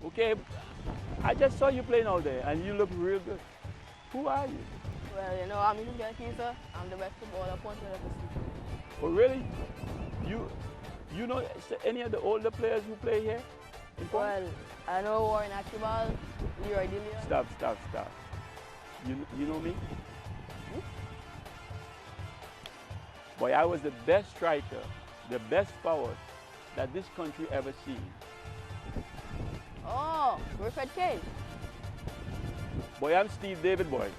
Okay, I just saw you playing out there and you look real good. Who are you? Well, you know, I'm Mrs. Gankisa. I'm the best footballer point of the city. Oh, really? You you know any of the older players who play here in Point? Well, I know Warren Archibald, Leroy Dillion. Stop. You know me? Boy, I was the best striker, the best forward that this country ever seen. Oh, Wilfred K. Boy, I'm Steve David, boy.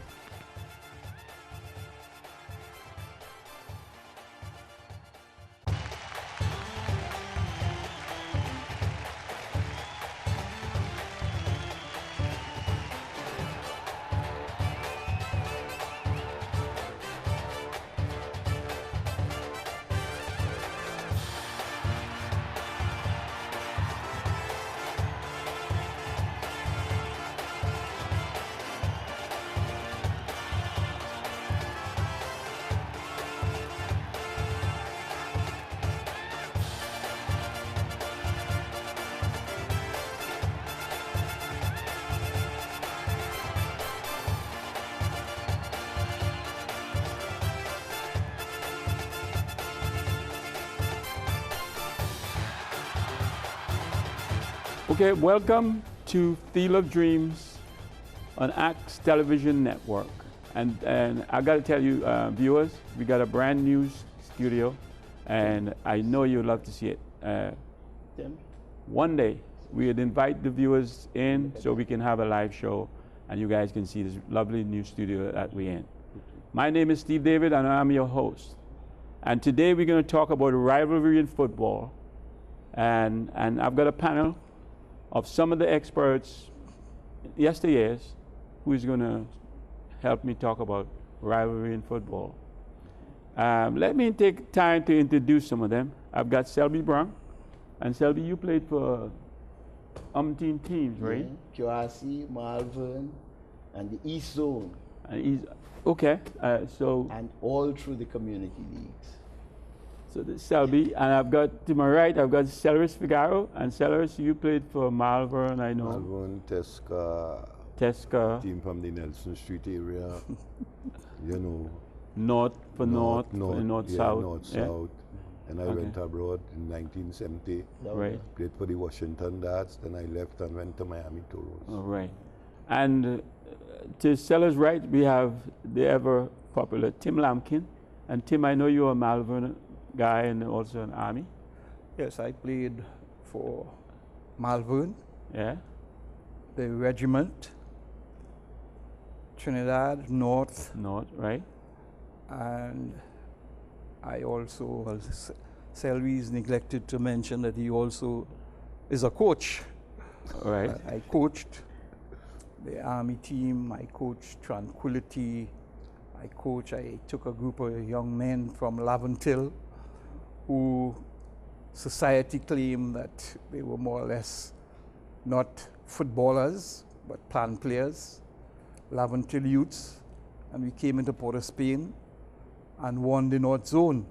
Okay, welcome to Field of Dreams on Axe Television Network. And I got to tell you, viewers, we got a brand new studio, and I know you'd love to see it. Tim? One day, we'd invite the viewers in so we can have a live show, and you guys can see this lovely new studio that we're in. My name is Steve David, and I'm your host. And today we're going to talk about rivalry in football. And I've got a panel of some of the experts yesteryears who is going to help me talk about rivalry in football. Let me take time to introduce some of them. I've got Selby Brown. And Selby, you played for umpteen teams, right? Yeah. QRC, Malvern, and the East Zone. Okay, And all through the community leagues. So this is Selby, and I've got to my right, I've got Celeris Figaro, and Celeris, you played for Malvern, I know. Malvern, Tesca. team from the Nelson Street area, you know. North, yeah, South. North, Yeah. South. And I Okay. went abroad in 1970, Right. played for the Washington Darts, then I left and went to Miami Toros. All right. And to Celeris' right, we have the ever popular Tim Lampkin. And Tim, I know you're a Malvern guy and also an Army. Yes, I played for Malvern, Yeah. the regiment, Trinidad, North, Right? and I also, well, Selby's neglected to mention that he also is a coach. Right. I coached the Army team, I coached Tranquility, I took a group of young men from Laventille who society claimed that they were more or less not footballers, but plan players, Laventille youths, and we came into Port of Spain and won the North Zone,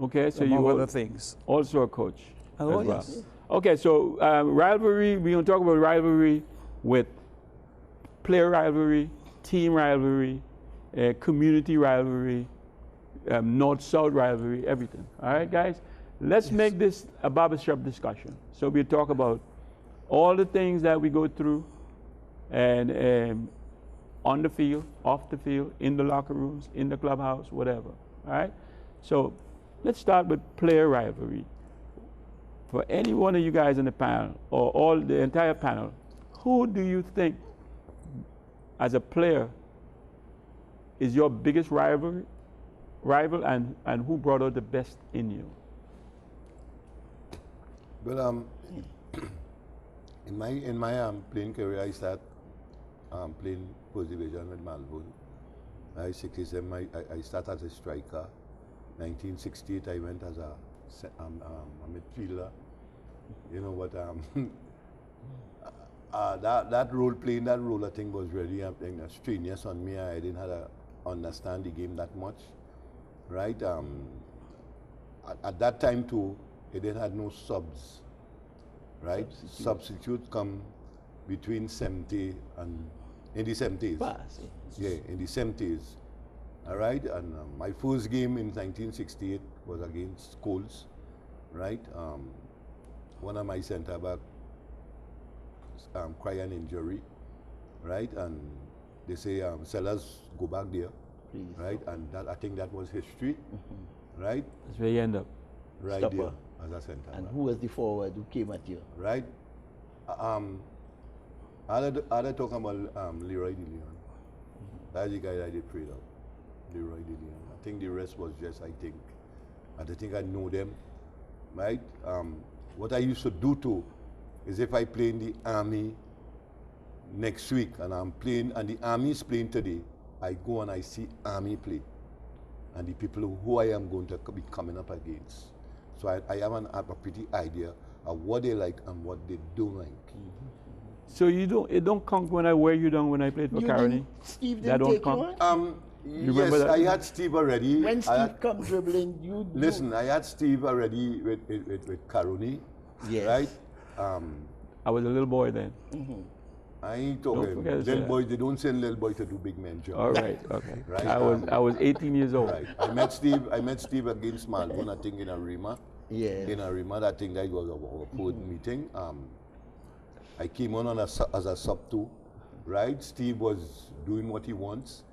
Okay, so you among were other things. also a coach. Oh, as well. yes. Okay, so rivalry, we're going to talk about rivalry with player rivalry, team rivalry, community rivalry, North-South rivalry, everything. All right, guys? Let's make this a barbershop discussion. So we'll talk about all the things that we go through and on the field, off the field, in the locker rooms, in the clubhouse, whatever. All right? So let's start with player rivalry. For any one of you guys in the panel, or the entire panel, who do you think, as a player, is your biggest rival, and who brought out the best in you? Well, in my playing career, I started playing first division with Malvern. I 67. I started as a striker. 1968, I went as a midfielder. You know what? That role, playing that role, I think was really strenuous on me. I didn't have to understand the game that much, right? At that time too, it didn't have no subs. right? Substitute come between 70 and in the 70s. Pass. Yeah, in the 70s. All right, and my first game in 1968 was against Coles, right? One of my centre back cried an injury, right? And they say, Sellers, go back there, Please. right? And that, I think that was history, right? That's where you end up. Right Stopper. there as a centre And back. who was the forward who came at you? Right? I talk about Leroy DeLeon. That's the guy that I did pray of. Leroy DeLeon. I think the rest was just, I think I know them. Right? What I used to do too is if I play in the Army next week and I'm playing and the Army is playing today, I go and I see Army play. And the people who I am going to be coming up against. So I have a pretty idea of what they like and what they don't like. So it don't count when I wear you down when I played for Caroni? Steve That didn't don't take you count? on? remember Yes, that? I had Steve already. When Steve come dribbling, Listen, I had Steve already with Caroni, Yes. right? I was a little boy then. I ain't Don't talking. forget to say Little that. boys, they don't send little boy to do big man job. All right, okay. Right, I was 18 years old. Right. I met Steve against Malvern, I think in Arima. Yeah. In Arima, I think that was our board meeting. I came on as a sub two, right? Steve was doing what he wants,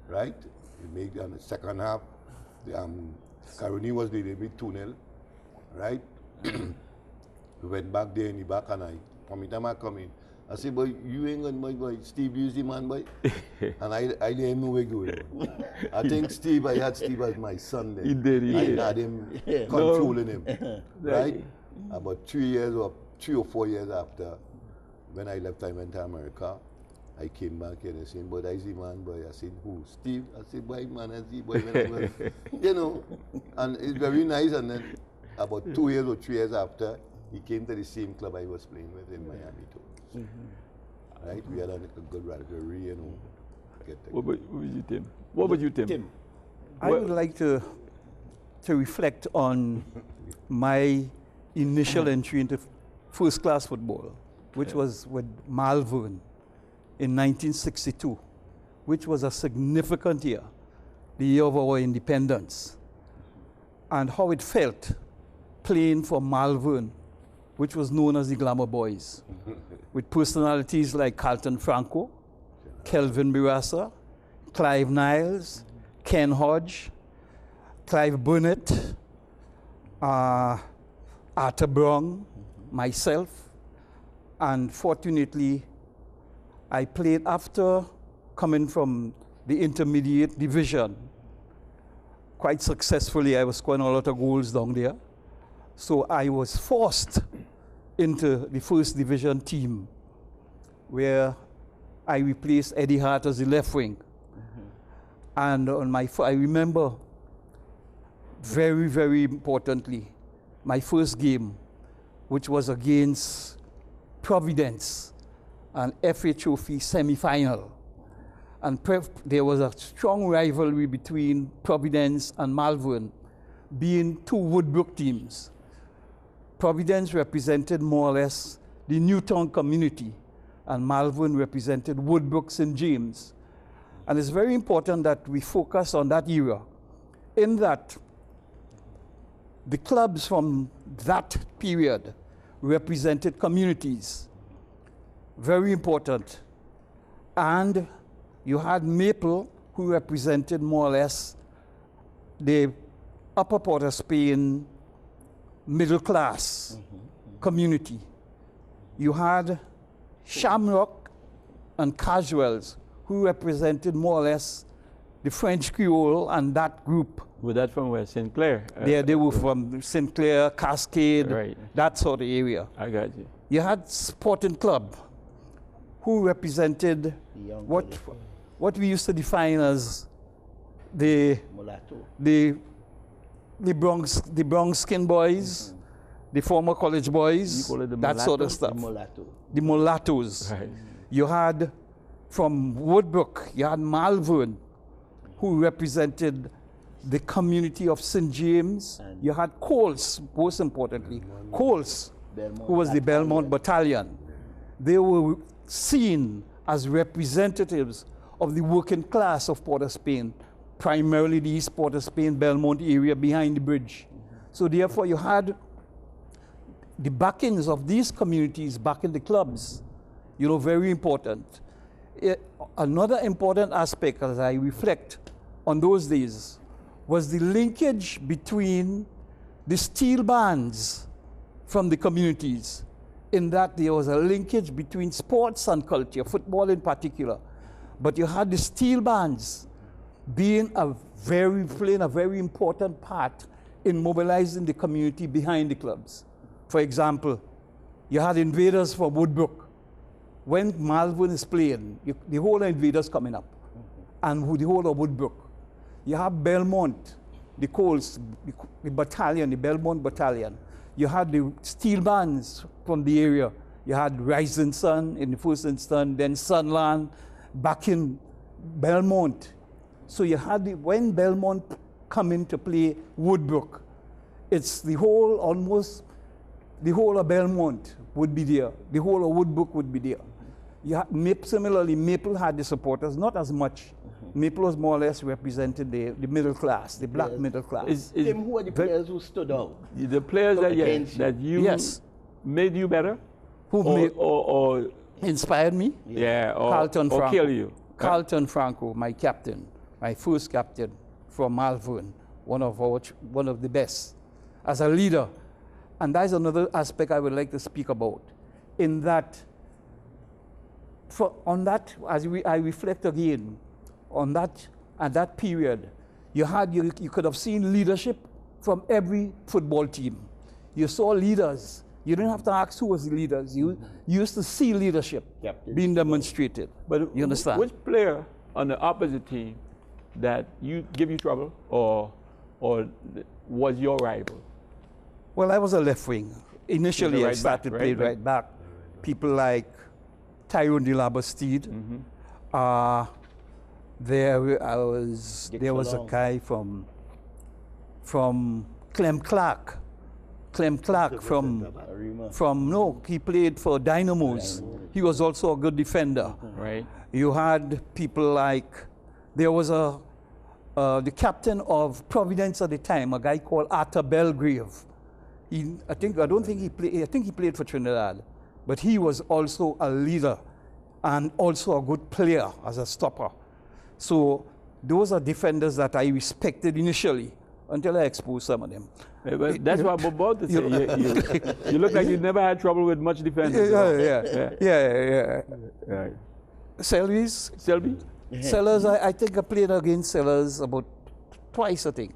right? He made on the second half. Caroni was leading with 2-0, right? We went back there in the back and from the time I come in, I said, boy, you ain't got my boy. Steve, you the man, boy. And I didn't know where going. I think I had Steve as my son then. He did. I had him controlling him, right? About 3 or 4 years after, when I left, I went to America. I came back here and I said, but I see man, boy. I said, who? Steve? I said, boy, man, I see, boy. When I was, you know, and it's very nice. And then about 2 years or 3 years after, he came to the same club I was playing with in Miami too. Right? We had a good rivalry, you know. What about you, Tim? What about you, Tim? I would like to reflect on my initial entry into first class football, which was with Malvern in 1962, which was a significant year, the year of our independence, and how it felt playing for Malvern, which was known as the Glamour Boys, with personalities like Carlton Franco, Kelvin Birassa, Clive Niles, Ken Hodge, Clive Burnett, Arthur Brown, myself, and fortunately, I played after coming from the intermediate division. Quite successfully, I was scoring a lot of goals down there. So I was forced into the first division team, where I replaced Eddie Hart as the left wing. And on I remember very, very importantly, my first game, which was against Providence, an FA Trophy semi-final. And there was a strong rivalry between Providence and Malvern, being two Woodbrook teams. Providence represented more or less the Newtown community, and Malvern represented Woodbrook St. James. And it's very important that we focus on that era, in that the clubs from that period represented communities. Very important. And you had Maple, who represented more or less the upper Port of Spain middle class community. You had Shamrock and Casuals, who represented more or less the French Creole and that group. Was that from where? St. Clair? They were from St. Clair, Cascade, Right. that sort of area. I got you. You had Sporting Club, who represented what we used to define as the Bronx Skin Boys, the former college boys, You call it the that sort of mulatto? stuff. The mulattoes. Right. You had from Woodbrook, you had Malvern, who represented the community of St. James. You had Coles, most importantly. Coles, Belmont who was the Belmont Battalion. Battalion. They were seen as representatives of the working class of Port of Spain, primarily the East Port of Spain, Belmont area behind the bridge. So therefore you had the backings of these communities back in the clubs, you know, very important. Another important aspect as I reflect on those days was the linkage between the steel bands from the communities, in that there was a linkage between sports and culture, football in particular. But you had the steel bands playing a very important part in mobilizing the community behind the clubs. For example, you had invaders for Woodbrook. When Malvern is playing, the whole invaders coming up, and the whole of Woodbrook. You have Belmont, the Coles, the battalion, the Belmont Battalion. You had the steel bands from the area. You had Rising Sun in the first instance, then Sunland, back in Belmont. So you had when Belmont come in to play Woodbrook, it's almost the whole of Belmont would be there. The whole of Woodbrook would be there. Similarly, Maple had the supporters, not as much. Maple was more or less represented the middle class, the black middle class. Who are the players who stood out? The players that you made you better? Or inspired me? Yeah, Carlton or Franco. kill you? Carlton Franco, my captain, my first captain from Malvern, one of the best as a leader. And that's another aspect I would like to speak about. In that, I reflect again on that, at that period, you could have seen leadership from every football team. You saw leaders. You didn't have to ask who was the leaders. You used to see leadership being demonstrated. But you understand? Which player on the opposite team that give you trouble or was your rival? Well, I was a left wing. Initially, I started playing right back. People like Tyrone de Labastide. There was a guy from Clem Clark. Clem Clark he played for Dynamos. He was also a good defender. Right. You had people like, there was the captain of Providence at the time, a guy called Arthur Belgrave. I think he played for Trinidad, but he was also a leader and also a good player as a stopper. So those are defenders that I respected initially until I exposed some of them. But that's what I'm about to say. You look like you never had trouble with much defenders. Yeah. Selby? Sellers, I think I played against Sellers about twice, I think.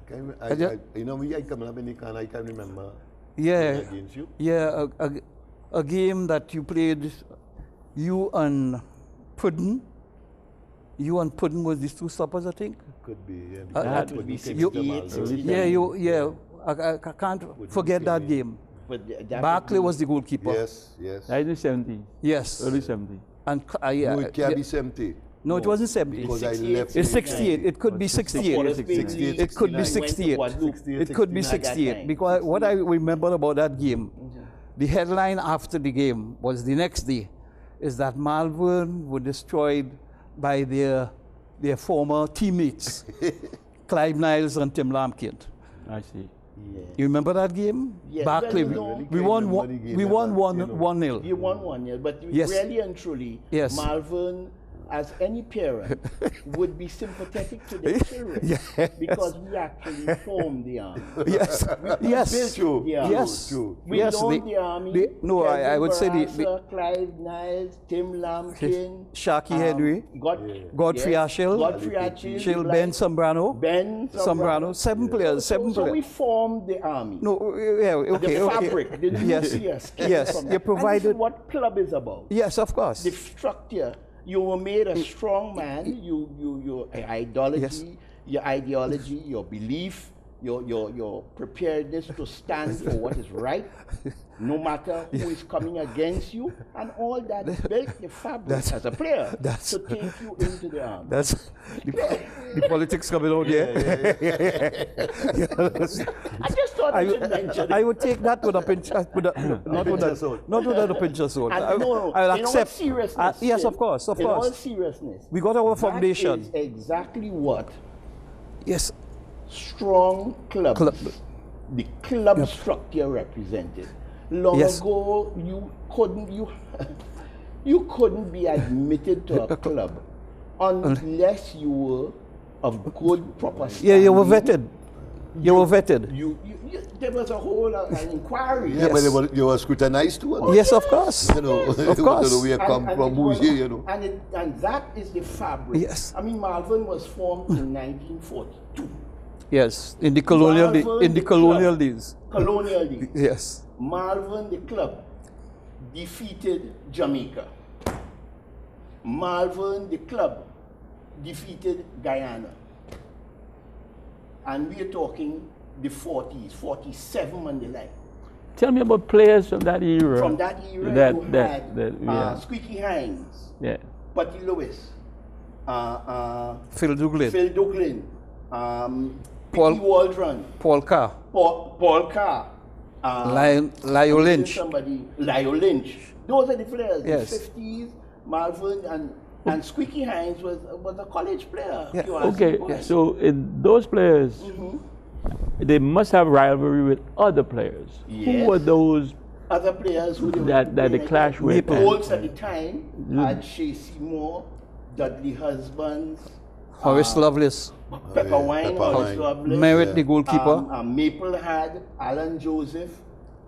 You know, I come up in the can, I can remember against you. Yeah, a game that you played, you and Puddin. You and Puddin was these two stoppers, I think. Could be, yeah. That would be 68. I can't forget that game. Barclay was the goalkeeper. Yes. 1970. Yes. Early 70. And No, it can't be 70. No, it wasn't 70. Because I left. It's 68. It could be 68. 68. It could be 68. It could be 68. Because what I remember about that game, the headline after the game was the next day, is that Malvern were destroyed by their former teammates, Clive Niles and Tim Lampkin. I see. Yeah. You remember that game? Yeah. Barclay, Well, we won 1-0. You won 1-0, but really and truly, Malvern, as any parent, would be sympathetic to their children because we actually formed the army. True. We loaned the army. I would say Clive Niles, Tim Lampkin, Sharky Henry, Godfrey Ashell, Ben Sombrano, seven players. So we formed the army. The fabric, the nucleus. You provided. And this is what club is about. Yes, of course. The structure. You were made a strong man. Your ideology, your belief your preparedness to stand for what is right, no matter who is coming against you, and all that built the fabric as a player to take you into the army. That's the politics coming out here. I just thought I should mention it. I would take that with a pinch, not with a pinch of salt. I'll accept. Seriousness. Yes, of course, of in course. all seriousness, we got our foundation. That is exactly what. Yes. Strong clubs. The club structure represented. Long ago, you couldn't be admitted to a club unless you were of good, proper standing. Yeah, you were vetted. You were vetted. There was a whole inquiry. Yeah, but you were scrutinized too. Yes, of course. You know, of course. Where you come from, who's here, you know. And that is the fabric. Yes. I mean, Malvern was formed in 1942. Yes, in the colonial days. Colonial days. Yes. Malvern, the club, defeated Jamaica. Malvern, the club, defeated Guyana. And we are talking the 40s, 47 and the like. Tell me about players from that era. From that era, you had Squeaky Hines, Putty Lewis, Phil Duglin, Picky Waldron, Paul Carr, Lyle Lynch. Lyle Lynch. Those are the players. Yes. The 50s, Malvern and Squeaky Hines was a college player. Yeah. Okay, so in those players, they must have rivalry with other players. Yes. Who were those other players who that they clash with? Olds at the time had Shea Seymour, Dudley Husbands, Horace Lovelace, Pepper Wine, Horace Lovelace, Merritt, the goalkeeper. Maple had Alan Joseph,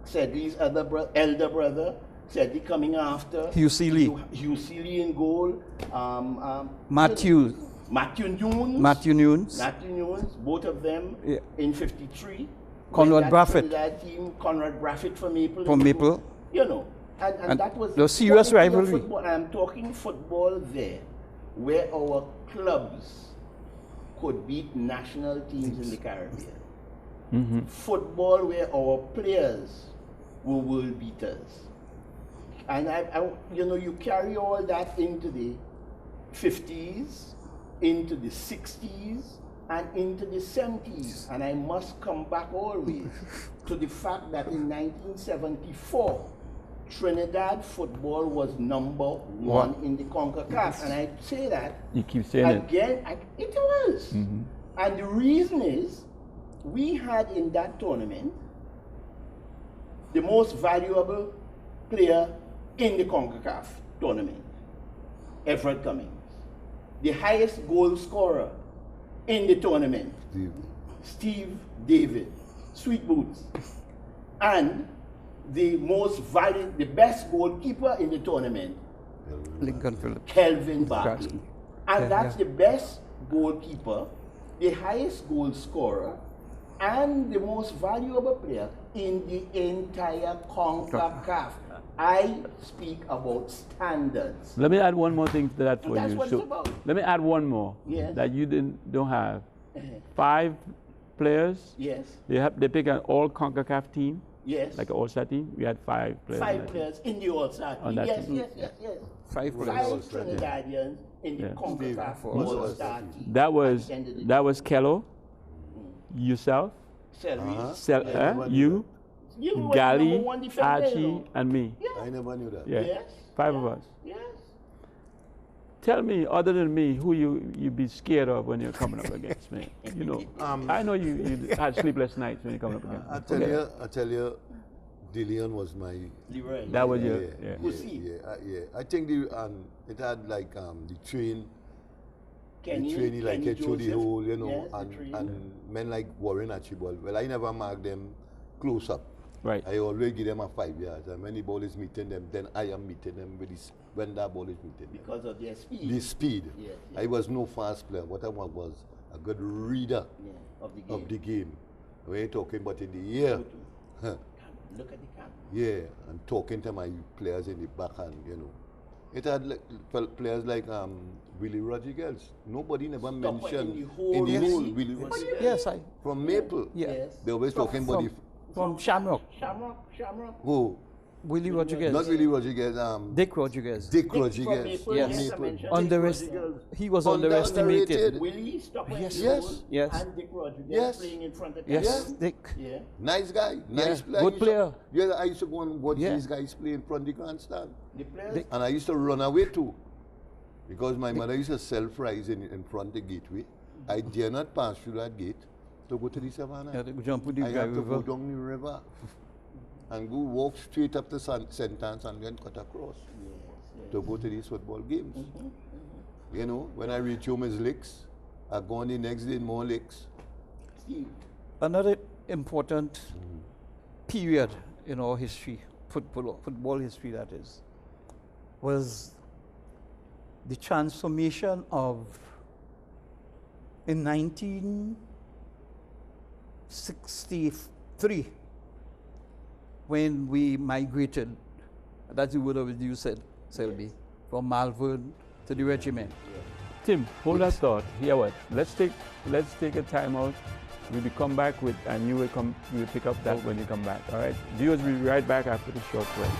Sedley's elder brother. Sedley coming after. Hugh Seeley. Hugh Seeley in goal. Matthew Nunes, both of them in 53. Conrad Braffett. That team, Conrad Braffett from Maple. You know, and that was the serious rivalry. I'm talking football there, where our clubs could beat national teams in the Caribbean. Football where our players were world beaters. And you carry all that into the 50s, into the 60s, and into the 70s. And I must come back always to the fact that in 1974, Trinidad football was #1 in the CONCACAF. And I say that you keep saying again, it was. And the reason is, we had in that tournament the most valuable player in the CONCACAF tournament, Everett Cummings. The highest goal scorer in the tournament, Steve David, Sweet Boots. And the best goalkeeper in the tournament, Lincoln Phillips, Kelvin Barkley. And that's the best goalkeeper, the highest goal scorer, and the most valuable player in the entire CONCACAF. I speak about standards. Let me add one more thing to that for that's you. What it's about. Let me add one more that you don't have. 5 players. Yes. They pick an all CONCACAF team. Yes. Like an all-star team. We had 5 players. 5 players in the all-star team. Yes. 5 players. 5 Trinidadians in the CONCACAF all-star team. That was Kello, yourself, you, Gali, Archie, and me. Yeah. I never knew that. Yeah. Yes. 5 of us. Yes. Tell me, other than me, who you be scared of when you're coming up against me? You know, I know you had sleepless nights when you're coming up against me. I tell you, Dillian was my. That was yeah. I think it had like the train. Kenny like get through the hole, you know, yes, and men like Warren Archibald. Well, I never mark them close up. Right. I always give them a 5 yards, and when the ball is meeting them, then I am meeting them with this when that ball is meeting them. Because of their speed. The speed. Yes. I was no fast player. What I was a good reader of the game. We ain't talking about in the year. Look at the camera. Yeah, and talking to my players in the back, and you know, It had players like Willie Rodriguez. Nobody never mentioned in the whole Willie Rodriguez. Yes, From Maple. Yes. They always talking about from Shamrock. Shamrock. Who? Willie Rodriguez. Not Willie Rodriguez. Dick Rodriguez. Dick Rodriguez. Maple, Yes. Maple. He was underestimated. Willie stopping Yes. and Dick Rodriguez playing in front of Yes. Dick. Yeah. Nice guy. Nice player. Good player. Yeah, I used to go and watch these guys play in front of the grandstand. The players. And I used to run away too. Because my mother used to sell fries in front of the gateway. I dare not pass through that gate to go to the savannah. Yeah, jump with the I had to river. go down the river and go walk straight up to Sentence and then cut across to go to these football games. You know, when I reach home is licks. I go on the next day more licks. Another important period in our history, football history that is, was the transformation of, in 1963, when we migrated, that's the word of you said, Selby, from Malvern to the regiment. Tim, hold that thought. Here what? Let's take a time out. We'll come back with, and you will pick up that when you come back. All right? Viewers, we'll be right back after the short break.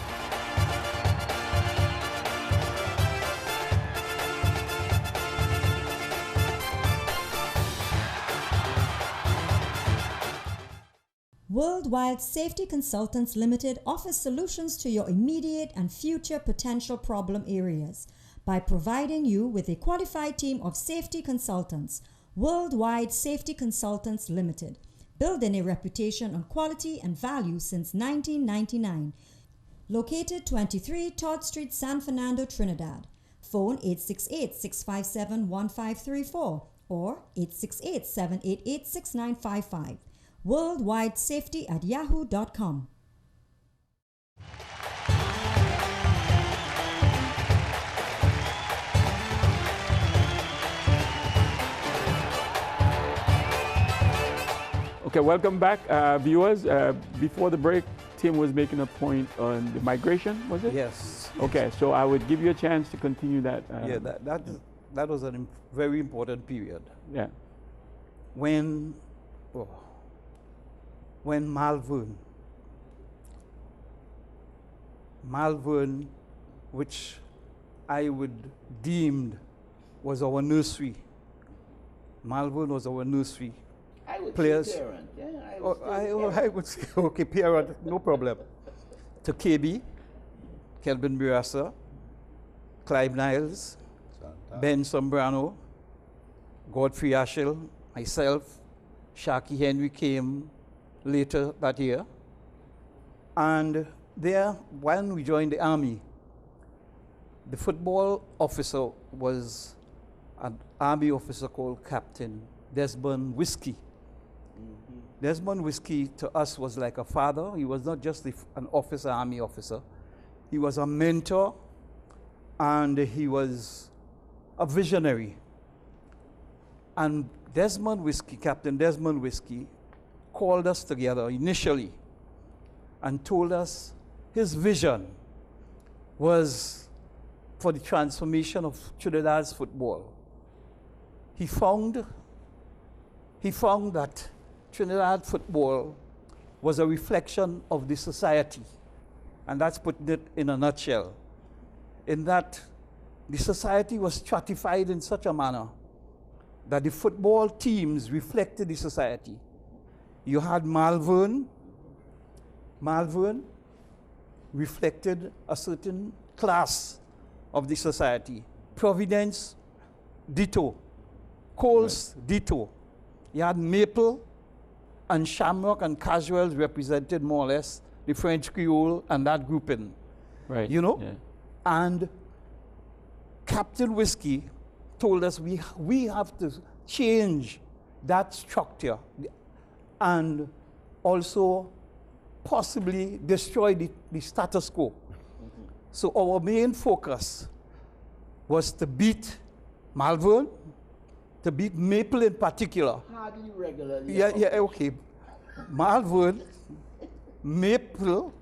Worldwide Safety Consultants Limited offers solutions to your immediate and future potential problem areas by providing you with a qualified team of safety consultants. Worldwide Safety Consultants Limited, building a reputation on quality and value since 1999. Located 23 Todd Street, San Fernando, Trinidad. Phone 868-657-1534 or 868-788-6955. worldwidesafety@yahoo.com. Okay, welcome back, viewers. Before the break, Tim was making a point on the migration, was it? Yes. Okay, so I would give you a chance to continue that. Yeah, that was a very important period. Yeah. When Malvern, which I would deemed was our nursery. Malvern was our nursery. I would Players. say parent. Yeah, I would say, okay, parent, no problem. To KB, Kelvin Burassa, Clive Niles, Ben Sombrano, Godfrey Ashell, myself, Sharky Henry came later that year. And there, when we joined the Army, the football officer was an Army officer called Captain Desmond Whiskey. Desmond Whiskey to us was like a father. He was not just an officer, Army officer. He was a mentor, and he was a visionary. And Desmond Whiskey, Captain Desmond Whiskey, called us together initially and told us his vision was for the transformation of Trinidad's football. He found that Trinidad football was a reflection of the society, and that's putting it in a nutshell, in that the society was stratified in such a manner that the football teams reflected the society. You had Malvern reflected a certain class of the society. Providence, ditto. Coles, ditto. You had Maple and Shamrock and Casuals represented more or less the French Creole and that grouping. Right. You know? Yeah. And Captain Whiskey told us we have to change that structure and also possibly destroy the status quo. So our main focus was to beat Malvern, to beat Maple in particular. Hardly regularly. Yeah, okay. Malvern, Maple,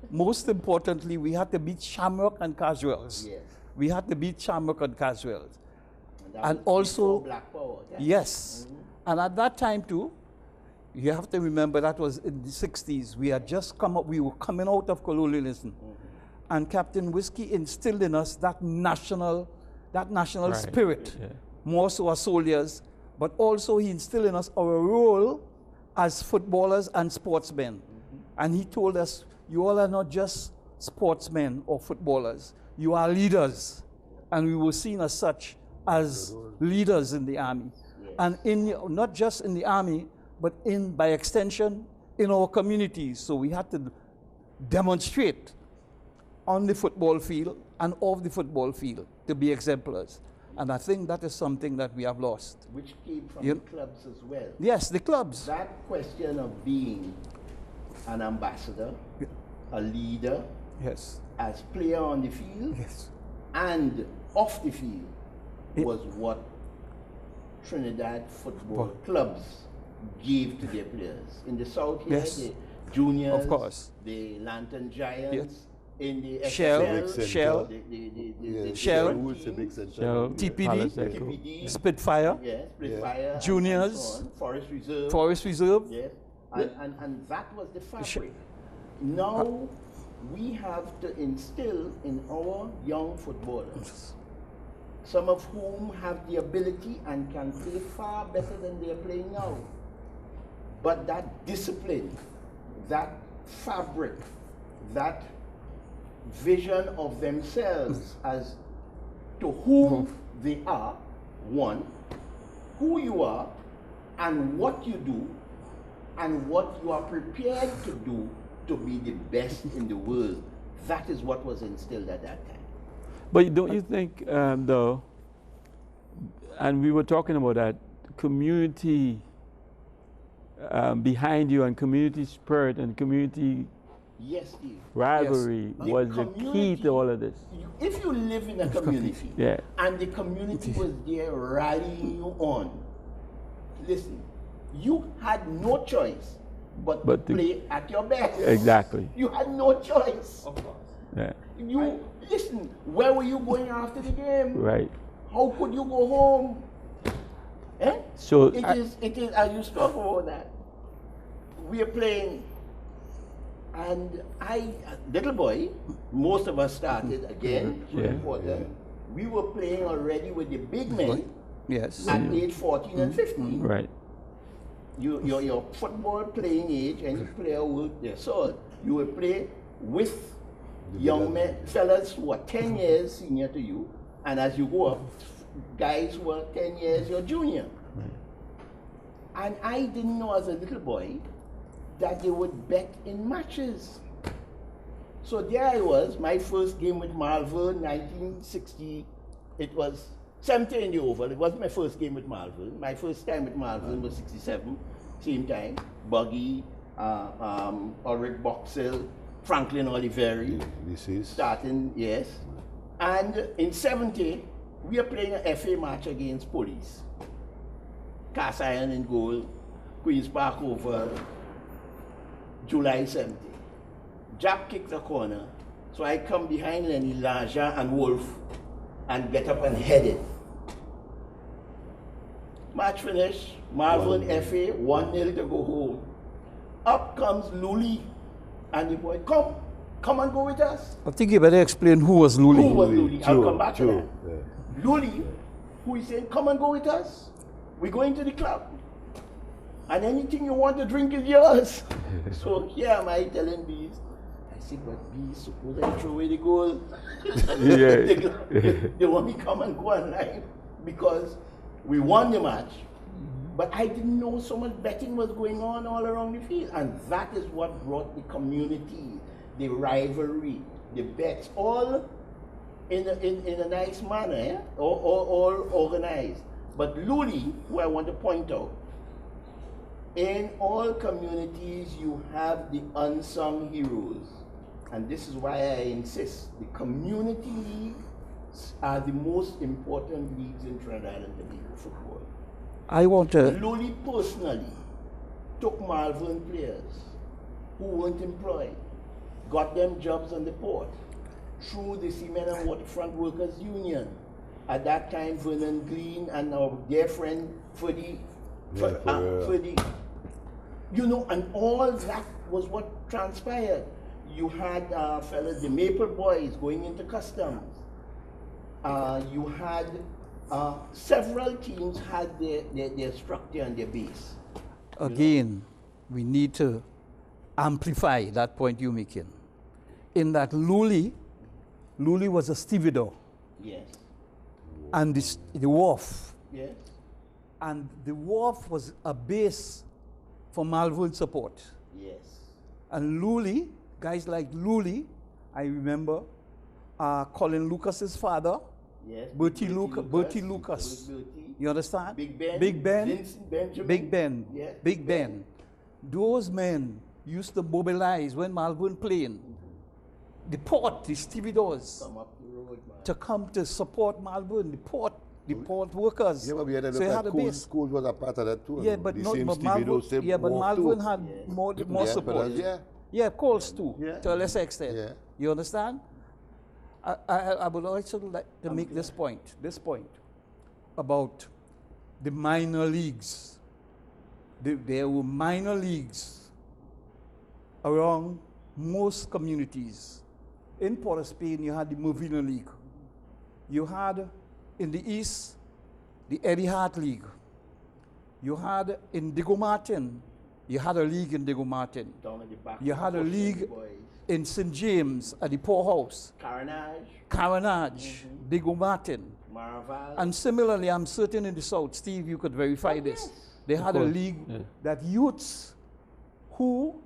most importantly, we had to beat Shamrock and Casuals. Yes. We had to beat Shamrock and Caswell. And also Black Power. Yes. And at that time too, you have to remember that was in the 60s. We had just come up, we were coming out of colonialism. And Captain Whiskey instilled in us that national spirit, more so as soldiers, but also he instilled in us our role as footballers and sportsmen. And he told us, you all are not just sportsmen or footballers, you are leaders. And we were seen as such, as leaders in the army. And not just in the army, but by extension, in our communities. So we had to demonstrate on the football field and off the football field to be exemplars. And I think that is something that we have lost. Which came from the clubs as well. Yes, the clubs. That question of being an ambassador, a leader, as player on the field, and off the field, was what Trinidad football clubs gave to their players. In the South here, the juniors, of course, the Lantern Giants, in the Shell, TPD, Spitfire, Juniors, Forest Reserve. Yes. And that was the fabric. Now we have to instill in our young footballers, some of whom have the ability and can play far better than they are playing now. But that discipline, that fabric, that vision of themselves as to whom they are, one, who you are, and what you do, and what you are prepared to do to be the best in the world. That is what was instilled at that time. But don't you think, though, and we were talking about that, community behind you and community spirit and community rivalry was the key to all of this. If you live in a community and the community was there rallying you on, listen, you had no choice but to play at your best. Exactly. You had no choice. Of course. Yeah. Listen, where were you going after the game? Right. How could you go home? So it is as you spoke about that. We are playing, and little boy, most of us started again. We were playing already with the big men. Yes. At age 14 and 15. Right. Your football playing age, any player with their sword, you will play with young men, fellas who are 10 years senior to you, and as you go up, guys who are 10 years your junior. And I didn't know as a little boy that they would bet in matches. So there I was, my first game with Malvern, 1960, it was 70 in the Oval. It wasn't my first game with Malvern. My first time with Malvern was 67, same time. Buggy, Ulrich Boxell, Franklin Oliveri, starting, yes. And in 70, we are playing an FA match against Police. Cast Iron in goal, Queen's Park over, July 70. Jack kicked the corner, so I come behind Lenny, Laja and Wolf and get up and head it. Match finish, Malvern FA, 1-0 to go home. Up comes Luli and the boy, come and go with us. I think you better explain who was Luli. Who was Luli? I'll come back to that. Yeah. Luli, who is saying, come and go with us. We're going to the club. And anything you want to drink is yours. So here am I telling Bees. I said, but Bees, suppose I throw away the goal. They want me to come and go online because we won the match. But I didn't know so much betting was going on all around the field. And that is what brought the community, the rivalry, the bets, all in a nice manner, all organized. But Luli, who I want to point out, in all communities you have the unsung heroes. And this is why I insist, the community leagues are the most important leagues in Trinidad and Tobago football. I want to... Luli personally took Malvern players who weren't employed, got them jobs on the port, through the Cement and Waterfront Workers Union. At that time, Vernon Green and our dear friend Ferdy, you know, and all that was what transpired. You had fellas, the Maple Boys going into customs. You had several teams had their structure and their base. Again, we need to amplify that point you're making. In that Luli was a stevedore. Yes. And the wharf. Yes. And the wharf was a base for Malvern support. Yes. And Luli, guys like Luli, I remember Colin Lucas's father, yes. Bertie Lucas. You understand? Big Ben. Big Ben. Yes. Big Ben. Those men used to mobilize when Malvern playing. The port, the stevedores, Come up the road, man. to come to support Malvern, the port workers. Yeah, but we had a So look they at had a schools. base. Schools was a part of that too. Yeah, but the not same but Stevie Malvern. same Yeah, but walk Malvern too. had more Yeah, support. but yeah. Yeah, Coles too, Yeah. to a lesser extent. Yeah. You understand? I would also like to make this point about the minor leagues. There were minor leagues around most communities. In Port of Spain, you had the Movina League. You had in the east, the Eddie Hart League. You had in Diego Martin, you had a league in Diego Martin. Down at the back. You had a league in St. James at the poorhouse. Carenage, Diego Martin. Marval. And similarly, I'm certain in the south, Steve, you could verify this. Yes. They had a league that youths who,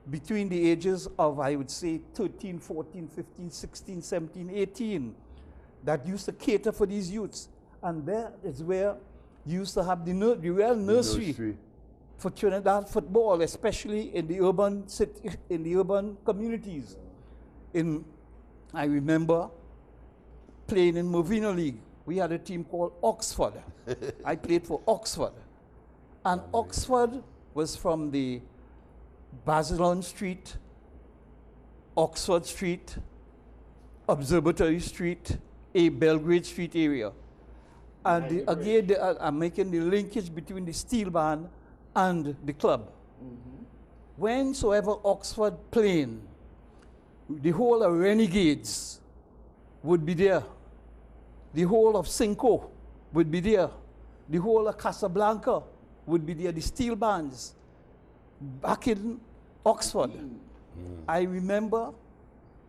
between the ages of, I would say, 13, 14, 15, 16, 17, 18, that used to cater for these youths. And there is where you used to have the real nursery for Trinidad football, especially in the urban communities. I remember playing in Movina League. We had a team called Oxford. I played for Oxford. And Oxford was from the Basilon Street, Oxford Street, Observatory Street, Belgrade Street area. And again, I'm making the linkage between the steel band and the club. Whensoever Oxford playing, the whole of Renegades would be there. The whole of Cinco would be there. The whole of Casablanca would be there. The steel bands back in Oxford. I remember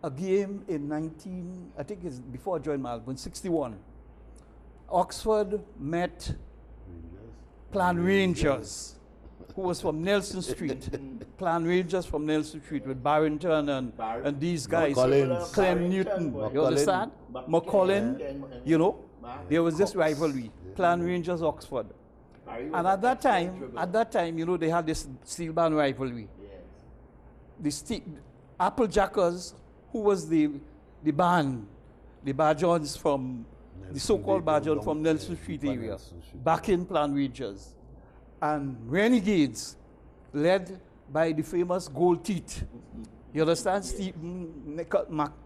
a game in I think it's before I joined Malvern, 61. Oxford met Plan Rangers, who was from Nelson Street. Plan Rangers from Nelson Street with Barrington and these guys. Clem Newton, you understand? McCollin, you know, there was this rivalry. Plan Rangers, Oxford. And at that time, you know, they had this steel band rivalry. The Applejackers, who was the band, the Barjons from, the so-called Barjon from Nelson Street area, back in Plan Rangers. And Renegades, led by the famous Gold Teeth. You understand? Stephen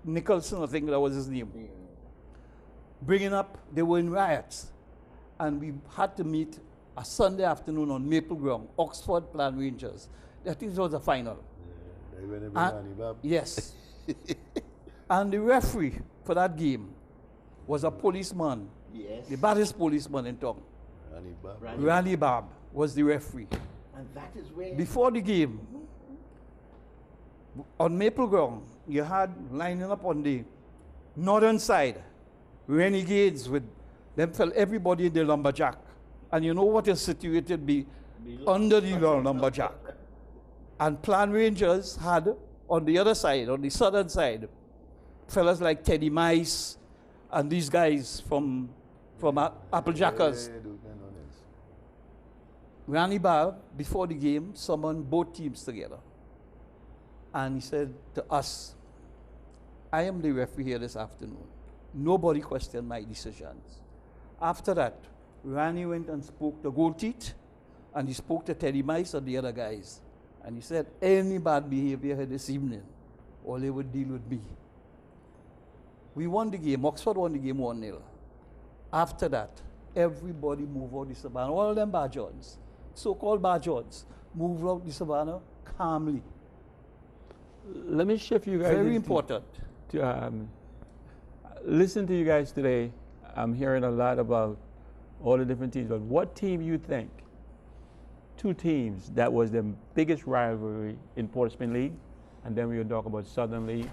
Nicholson, I think that was his name. Bringing up, they were in riots. And we had to meet a Sunday afternoon on Maple Ground, Oxford Plan Rangers. I think it was the final. Yes. And the referee for that game was a policeman, the baddest policeman in town. Randy Barb was the referee. And that is where... Before the game, on Maple Ground, you had lining up on the northern side, Renegades with them fell everybody in the lumberjack. And you know what is situated under the lumberjack. And Plan Rangers had on the other side, on the southern side, fellas like Teddy Mice and these guys from Applejackers. Randy Barr, before the game, summoned both teams together. And he said to us, I am the referee here this afternoon. Nobody questioned my decisions. After that, Randy went and spoke to Gold Teeth, and he spoke to Teddy Mice and the other guys. And he said, any bad behavior here this evening, or they would deal with me. We won the game. Oxford won the game 1-0. After that, everybody moved out the savannah. All of them Bajons, so-called Bajons, moved out the savannah calmly. Let me shift you guys. Very important. Listen to you guys today. I'm hearing a lot about all the different teams. But what team you think, two teams that was the biggest rivalry in Port of Spain League, and then we'll talk about Southern League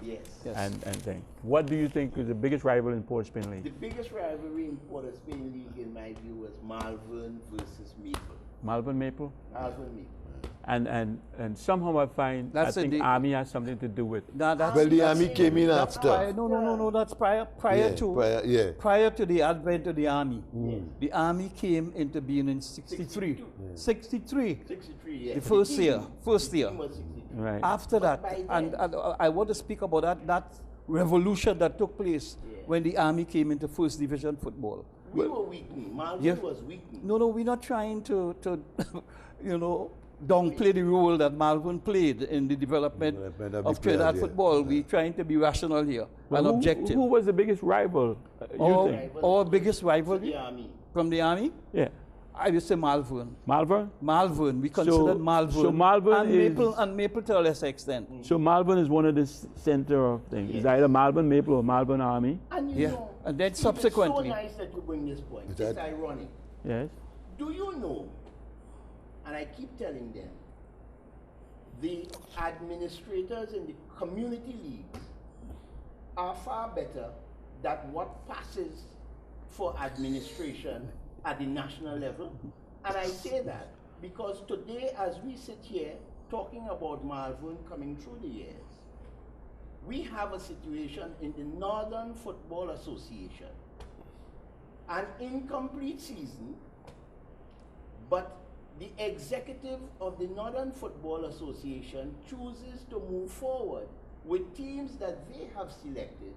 and thing. What do you think is the biggest rival in Port of Spain League? The biggest rivalry in Port of Spain League, in my view, was Malvern versus Maple. Malvern Maple? Malvern Maple. And somehow I find I think Army has something to do with it. Well, the Army came in after. No. That's prior to the advent of the Army. The Army came into being in 63. 63. Yeah. The first year. Right. After that, and I want to speak about that revolution that took place when the Army came into first division football. We were weakening. Malvern was weakening. No, we're not trying to downplay the role that Malvern played in the development of Trinidad football. We're trying to be rational here and objective. Who was the biggest rival? Our biggest rival? The Army. From the Army? Yeah. I would say Malvern. Malvern? Malvern. We considered Malvern. So Malvern and Maple to a lesser extent. So Malvern is one of the center of things. It's either Malvern Maple or Malvern Army. And you know, and then subsequently. It's so nice that you bring this point. It's ironic. Yes. Do you know, and I keep telling them, the administrators in the community leagues are far better than what passes for administration at the national level. And I say that because today, as we sit here talking about Malvern coming through the years, we have a situation in the Northern Football Association, an incomplete season, but the executive of the Northern Football Association chooses to move forward with teams that they have selected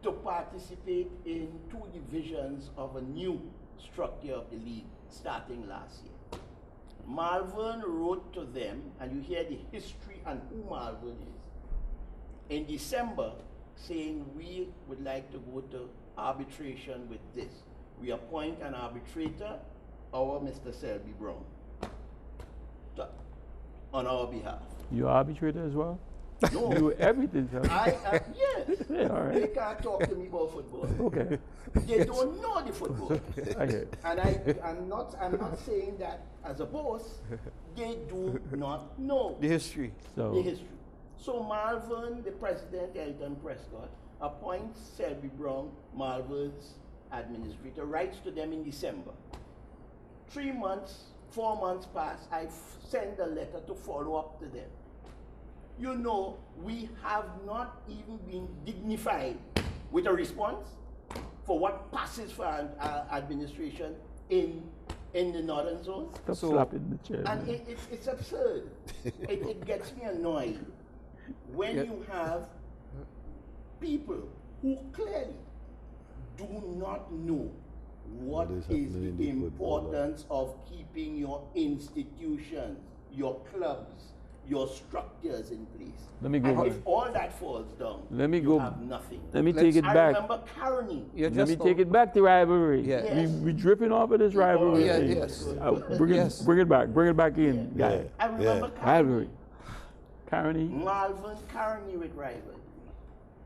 to participate in 2 divisions of a new structure of the league starting last year. Malvern wrote to them, and you hear the history and who Malvern is, in December saying we would like to go to arbitration with this. We appoint an arbitrator, our Mr. Selby Brown, on our behalf. You arbitrator as well? No. You do everything, sir. Yes. Yeah, all right. They can't talk to me about football. Okay. They don't know the football. Okay. And I'm not saying that as a boss. They do not know The history. So So Malvern, the president, Elton Prescott, appoints Selby Brown, Malvern's administrator, writes to them in December. 3 months, 4 months pass, I send a letter to follow up to them. You know, we have not even been dignified with a response for what passes for our administration in the northern zone. Stop slapping the chair. And it's absurd. it gets me annoyed when you have people who clearly do not know what is the importance of keeping your institutions, your clubs, your structures in place. Let me go and back. if all that falls down, you have nothing. Let me take it back. I remember Carney. Let me take it back to rivalry. Yes. We dripping off of this rivalry. Yes. Bring it back in, guys. I remember Rivalry. Carney. Malvern Carney with rivalry.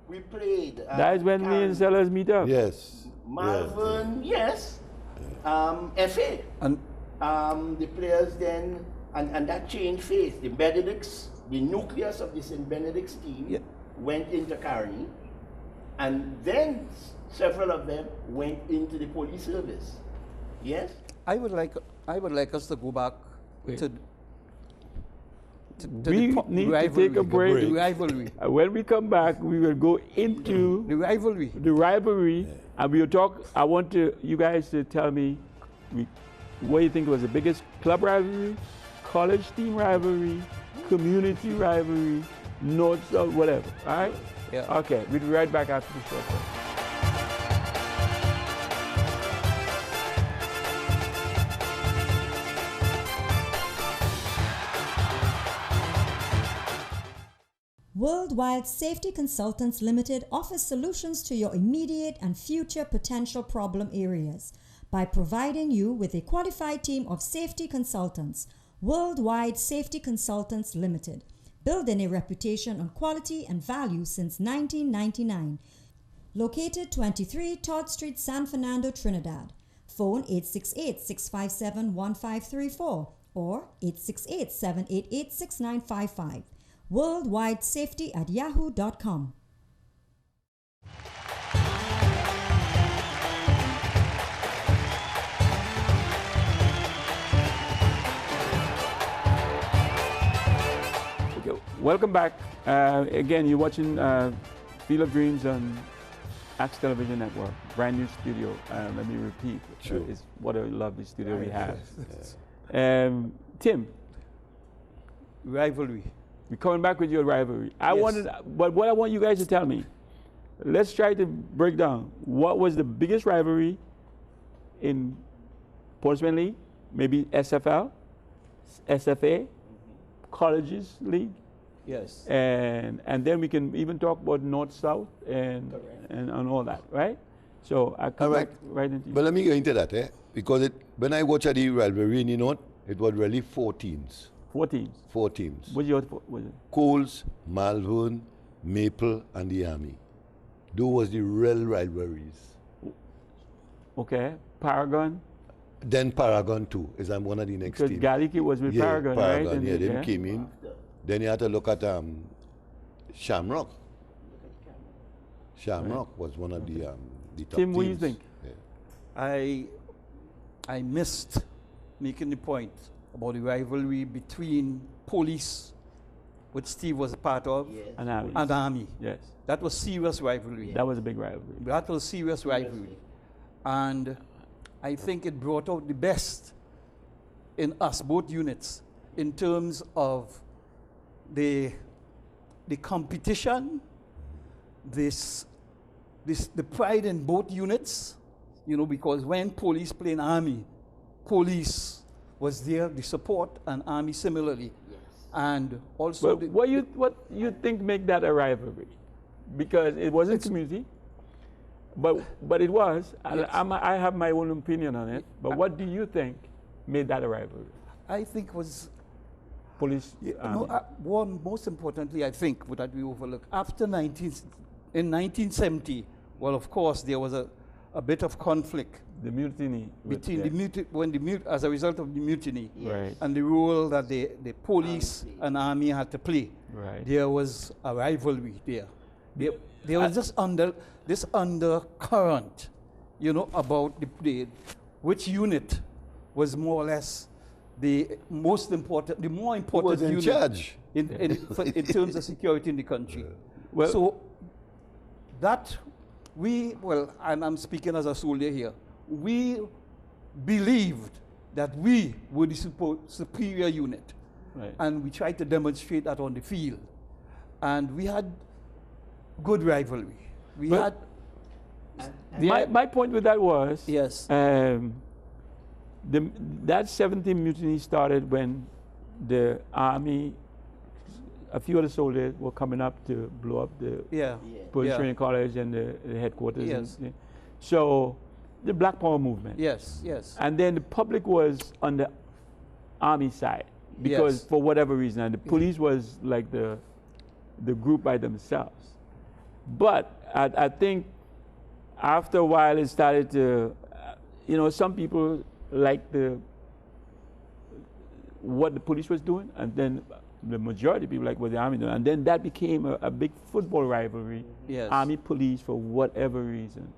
We played. That is when me and Sellers meet up. Yes. Malvern, yes. FA. And the players then, and that changed face. The Benedicts, the nucleus of the St. Benedict's team went into Carney, and then several of them went into the police service. Yes? I would like us to go back to we need to take a break. The rivalry. When we come back, we will go into the rivalry. The rivalry, and we'll talk. I want you guys to tell me what you think was the biggest club rivalry, college team rivalry, community rivalry, north, south, whatever. All right? Yeah. Okay, we'll be right back after the short break. Worldwide Safety Consultants Limited offers solutions to your immediate and future potential problem areas by providing you with a qualified team of safety consultants. Worldwide Safety Consultants Limited, building a reputation on quality and value since 1999. Located 23 Todd Street, San Fernando, Trinidad. Phone 868-657-1534 or 868-788-6955. worldwidesafety@yahoo.com. Okay, welcome back. Again, you're watching Field of Dreams on Axe Television Network, brand new studio. Let me repeat, it's what a lovely studio we have. Tim, Rivalry. we're coming back with your rivalry. But what I want you guys to tell me, let's try to break down what was the biggest rivalry in Sportsman League, maybe SFL, SFA, Colleges League. Yes. And then we can even talk about North-South and all that, right? So I come back right into you. But let me go into that, because when I watch the rivalry in the North, it was really 4 teams. 4 teams? 4 teams. What's your, was it? Coles, Malvern, Maple, and the Army. Those was the real rivalries. Okay. Paragon? Then Paragon too, is one of the next teams. Because Galiki was with Paragon, right? Paragon, And they came in. Then you had to look at Shamrock. Shamrock was one of the top Tim, teams. what do you think? I missed making the point about the rivalry between police, which Steve was a part of, And Army. and Army. Yes. That was serious rivalry. That was a big rivalry. That was serious rivalry. And I think it brought out the best in us, both units, in terms of the competition, the pride in both units, because when police played Army, police was there, the support, and Army similarly. Yes. And also... But what you think make that a rivalry? Because it wasn't community, but it was. Yes. I have my own opinion on it, but what do you think made that a rivalry? I think was... Police. Most importantly, I think, that we overlook, in 1970, well, of course, there was a bit of conflict. The mutiny. Between as a result of the mutiny, right, and the role that the police and Army had to play. Right. There was a rivalry there. There was this undercurrent, about which unit was more or less the more important in unit charge in terms of security in the country. Well, so that I'm speaking as a soldier here, we believed that we were the superior unit, right, and we tried to demonstrate that on the field, and we had good rivalry. My point with that was, yes, that 17 mutiny started when the Army, a few of the soldiers were coming up to blow up the police training college and the headquarters. Yes. So the Black Power movement. Yes, yes. And then the public was on the Army side because for whatever reason, and the police was like the group by themselves. But I think after a while it started to, some people liked what the police was doing, and then the majority of people like what the Army doing, and then that became a big football rivalry. Yes. Army police for whatever reason,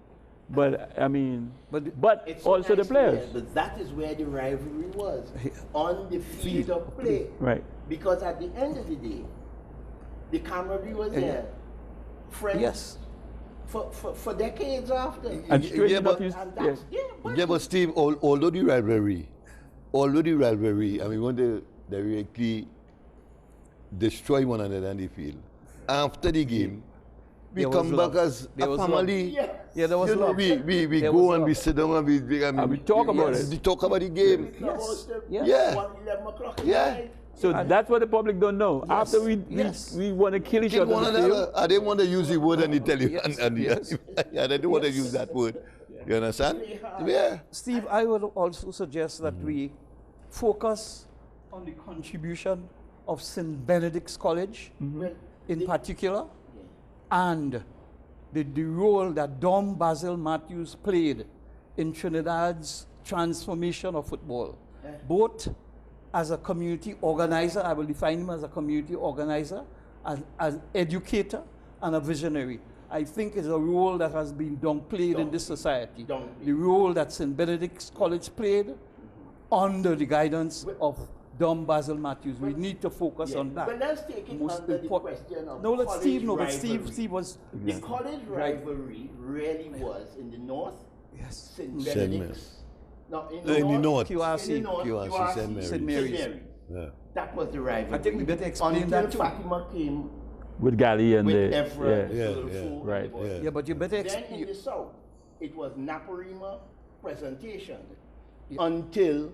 but I mean, but it's also the players. But that is where the rivalry was on the field of play, right? Because at the end of the day, the camaraderie was there, friends. Yes. For decades after. And but Steve, although the rivalry, I mean, when they directly destroy one another in the field, after the game, we come back as a family. Yes. Yeah, there was love. We go and we sit down and we talk about it. We talk about the game. Yes. Yeah. 11 o'clock at night. So that's what the public don't know. Yes. After we want to kill each other. I didn't want to use the word and they tell you. Yes. I didn't want to use that word. You understand? Yeah. Steve, I would also suggest that we focus on the contribution of St. Benedict's College in particular, and the role that Dom Basil Matthews played in Trinidad's transformation of football, both as a community organizer. I will define him as a community organizer, as educator, and a visionary. I think is a role that has been downplayed in this society. The role that St. Benedict's College played under the guidance of Dom Basil Matthews. We need to focus on that. But let's take it under the question of Steve was... The college rivalry really was in the north, St. Benedict's. No, in the north, QRC, St. Mary's. Yeah. That was the rivalry. I think we better explain that too. Fatima came with Gali and with the... Right. Yeah, but you better explain. Then in the south, it was Naparima presentation until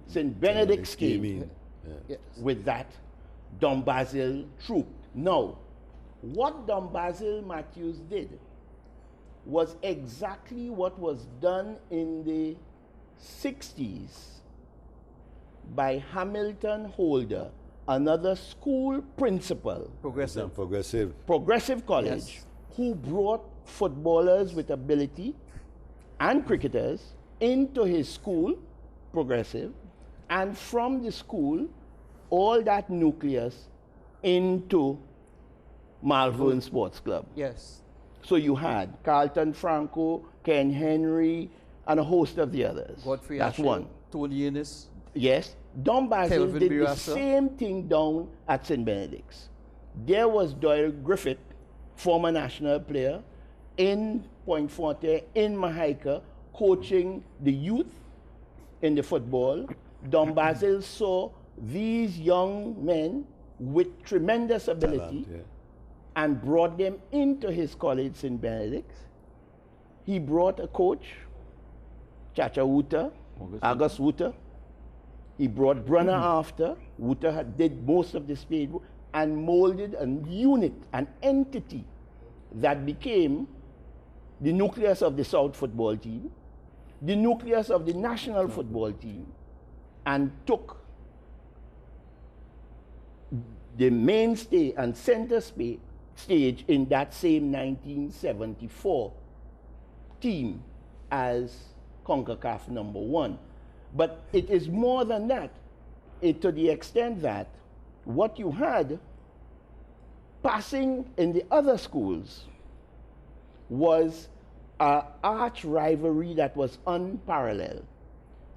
St. Benedict's came in with that Dom Basil troop. Now, what Dom Basil Matthews did was exactly what was done in the 60s by Hamilton Holder, another school principal. Progressive College, who brought footballers with ability and cricketers into his school, Progressive, and from the school, all that nucleus into Malvern Sports Club. Yes. So you had Carlton Franco, Ken Henry, and a host of the others. Godfrey That's Ashley, one. Tony Ennis. Yes. Dom Basil Kelvin did Birassa. the same thing down at St. Benedict's. There was Doyle Griffith, former national player, in Point Forte, in Mahaika, coaching the youth in the football. Dom Basil saw these young men with tremendous ability and brought them into his college, St. Benedict's. He brought a coach, Chacha Wuta, August Wuta. He brought Brunner after. Wuta did most of the spade and molded a unit, an entity that became the nucleus of the South football team, the nucleus of the national football team, and took the mainstay and center stage in that same 1974 team as CONCACAF #1. But it is more than that, to the extent that what you had passing in the other schools was an arch rivalry that was unparalleled.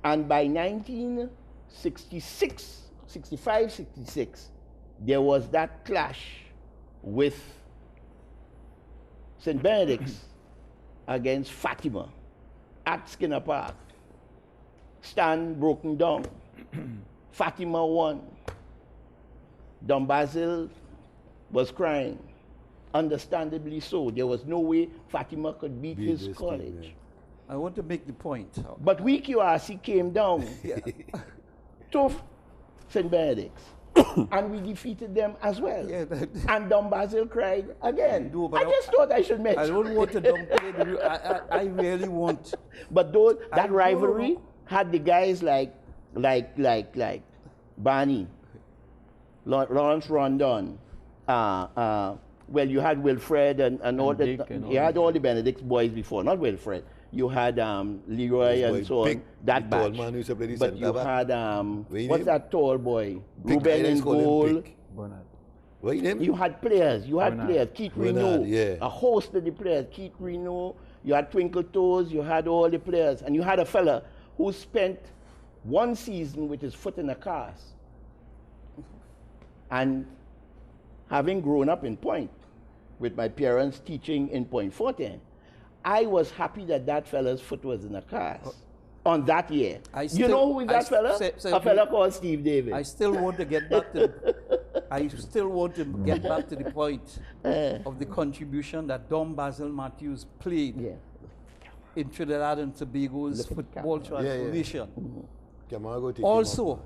And by 1966, 65, 66, there was that clash with St. Benedict's against Fatima at Skinner Park. Stand broken down. Fatima won. Dom Basil was crying. Understandably so. There was no way Fatima could beat his college. I want to make the point. But we QRC came down to St. Benedict's. And we defeated them as well. And Dom Basil cried again. No, but I just thought I should mention. I don't want to downplay the I really want. But that rivalry had the guys like Barney, Lawrence Rondon. Well, you had Wilfred and all that. You had all the Benedict's boys before, not Wilfred. You had Leroy and so on, that batch. But you had, what's that tall boy? Ruben in goal. You had players. Keith Reno, a host of the players. Keith Reno, you had Twinkle Toes, you had all the players. And you had a fella who spent one season with his foot in a cast. And having grown up in Point, with my parents teaching in Point Forte, I was happy that that fella's foot was in a cast on that year. You know who is that fella? A fella called Steve Davis. I still want to get back to the point of the contribution that Dom Basil Matthews played in Trinidad and Tobago's football transformation. Also,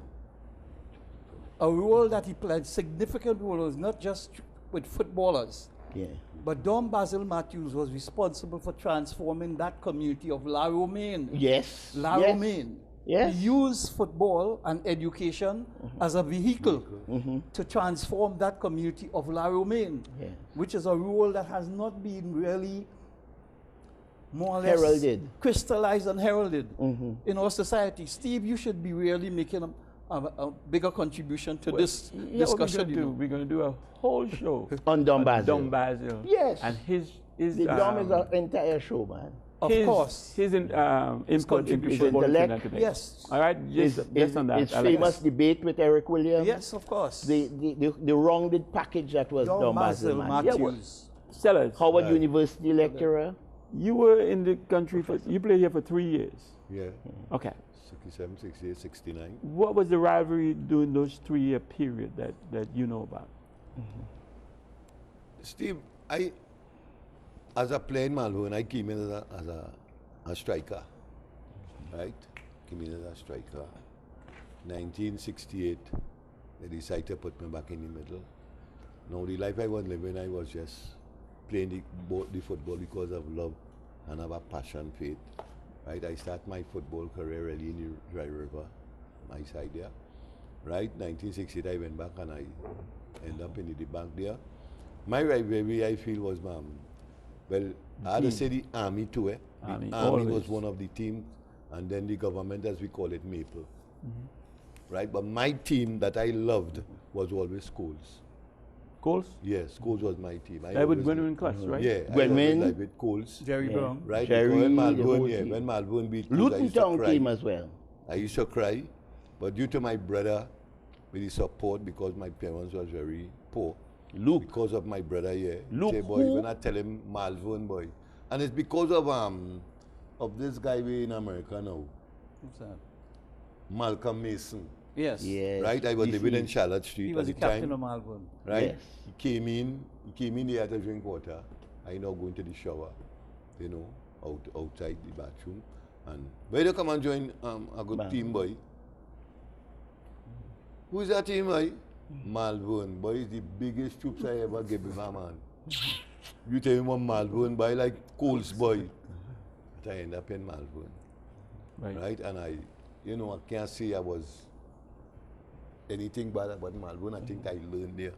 a role that he played, significant role, was not just with footballers. Yeah. But Don Basil Matthews was responsible for transforming that community of La Romaine. Yes. La Romaine. Yes. He used football and education as a vehicle to transform that community of La Romaine, which is a role that has not been really more or less heralded, crystallized and heralded in our society. Steve, you should be really making a bigger contribution to this discussion. We're going to do a whole show on Don Basil. Don Basil. Yes. And his the Dom is an entire show, man. Of course. His input into football intellect. today. Yes. All right, just on that. His famous debate with Eric Williams. Yes, of course. The rounded package that was Don Basil Matthews. Sellers. Howard University lecturer. You were in the country you played here for 3 years. Yeah. Okay. 67, 68, 69. What was the rivalry during those 3-year period that you know about? Steve, as a player in Malvern, I came in as a striker, right? Came in as a striker. 1968, they decided to put me back in the middle. Now the life I was living, I was just playing the football because of love and have a passion for it. Right, I start my football career really in the Dry River, my side there. Right, 1968 I went back and I ended up in the bank there. My rivalry I feel was, well, I had to say the Army too. The Army was one of the teams, and then the government, as we call it, Maple. Right, but my team that I loved was always Coles. Coles? Yes, Coles was my team. I would win in class, right? Yeah, I always with Coles. Jerry Brown. Right, Jerry, when Malvern beat Coles, Luton Town team as well. I used to cry, but due to my brother, with his support, because my parents was very poor, because of my brother here, say, boy, you're gonna tell him Malvern, boy. And it's because of this guy in America now. What's that? Malcolm Mason. Yes. Right, I was living in Charlotte Street. He was the at captain time. of Malvern. Right? Yes. He came in there to drink water. I now go into the shower, outside the bathroom. And where you come and join a good team, boy? Who's that team, boy? Malvern, boy, is the biggest troops I ever gave him, man. You tell him one Malvern, boy, like Coles, boy. But I end up in Malvern. Right? And I can't say I was anything bad about Malvern. I think I learned there.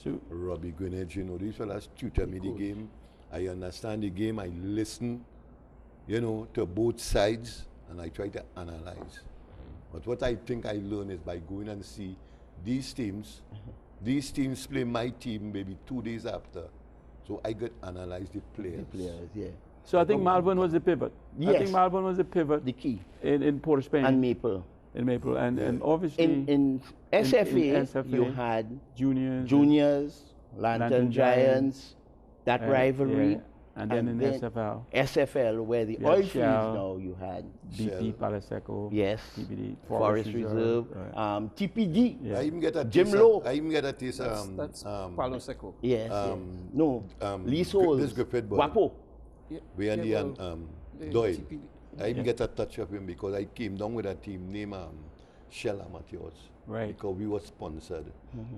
So Robbie Greenwich, these fellas tutor me the game. I understand the game. I listen, to both sides, and I try to analyze. But what I think I learned is by going and see these teams play my team maybe 2 days after. So I could analyze the players. So I think Malvern was the pivot. Yes. I think Malvern was the pivot. The key. In Port of Spain. And Maple. In Maple. And obviously in SFA, you had juniors, Lantern Giants, that rivalry. Yeah. And then in SFL. SFL, where the oil fields now you had. BP, Palaseco. Yes. TPD, Forest Reserve. TPD. Yeah. I even get a Jim Lowe. I even get a taste. That's Palaseco. Yes. Leaseholds. This Griffith boy. Wapo. We and Doyle. I even get a touch of him because I came down with a team named Shell Amateurs. Right. Because we were sponsored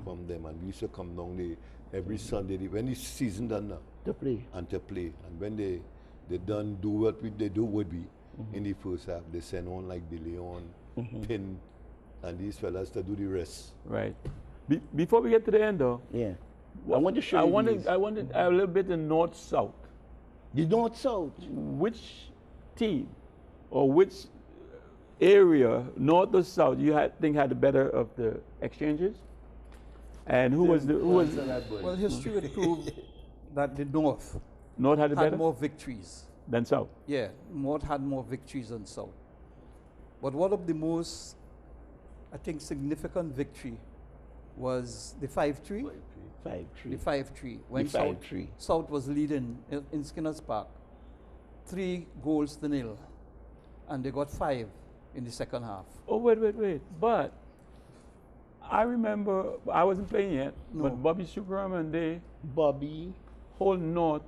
from them, and we used to come down every Sunday when the season done now. To play. And when they done do what they do would be in the first half, they send on like De Leon, Pin, and these fellas to do the rest. Right. Before we get to the end though. Yeah. I want to show you I wanted a little bit in North-South. The North-South. Which team or which area, North or South, you think had the better of the exchanges? And who was Well, history would prove that the North had more victories than South. Yeah, North had more victories than South. But one of the most, I think, significant victory was the 5-3. 5-3. The 5-3. When South was leading in Skinner's Park, 3-0, and they got 5 in the second half. Oh, wait. But I remember, I wasn't playing yet, but Bobby Sukaram and they Bobby whole North